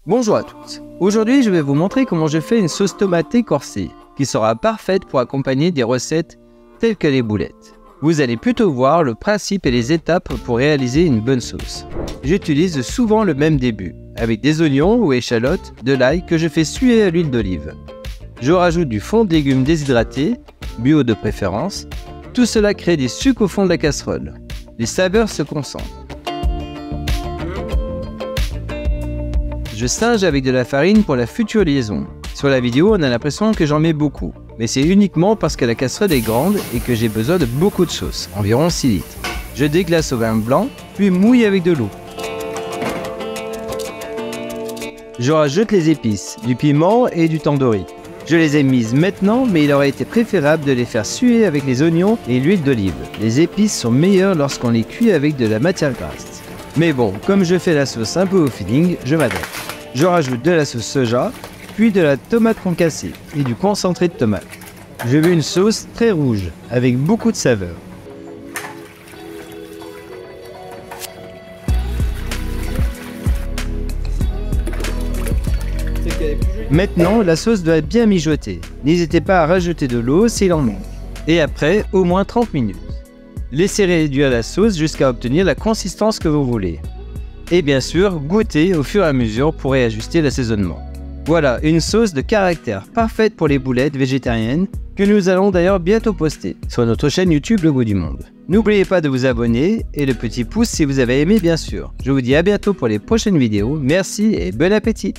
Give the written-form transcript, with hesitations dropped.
Bonjour à tous, aujourd'hui je vais vous montrer comment je fais une sauce tomatée corsée qui sera parfaite pour accompagner des recettes telles que les boulettes. Vous allez plutôt voir le principe et les étapes pour réaliser une bonne sauce. J'utilise souvent le même début, avec des oignons ou échalotes, de l'ail que je fais suer à l'huile d'olive. Je rajoute du fond de légumes déshydraté, bio de préférence. Tout cela crée des sucs au fond de la casserole. Les saveurs se concentrent. Je singe avec de la farine pour la future liaison. Sur la vidéo, on a l'impression que j'en mets beaucoup, mais c'est uniquement parce que la casserole est grande et que j'ai besoin de beaucoup de sauce, environ 6 litres. Je déglace au vin blanc, puis mouille avec de l'eau. Je rajoute les épices, du piment et du tandoori. Je les ai mises maintenant, mais il aurait été préférable de les faire suer avec les oignons et l'huile d'olive. Les épices sont meilleures lorsqu'on les cuit avec de la matière grasse. Mais bon, comme je fais la sauce un peu au feeling, je m'adapte. Je rajoute de la sauce soja, puis de la tomate concassée et du concentré de tomate. Je veux une sauce très rouge, avec beaucoup de saveur. Maintenant, la sauce doit être bien mijotée. N'hésitez pas à rajouter de l'eau s'il en manque. Et après, au moins 30 minutes. Laissez réduire la sauce jusqu'à obtenir la consistance que vous voulez. Et bien sûr, goûtez au fur et à mesure pour réajuster l'assaisonnement. Voilà, une sauce de caractère parfaite pour les boulettes végétariennes que nous allons d'ailleurs bientôt poster sur notre chaîne YouTube Le Goût du Monde. N'oubliez pas de vous abonner et le petit pouce si vous avez aimé bien sûr. Je vous dis à bientôt pour les prochaines vidéos. Merci et bon appétit!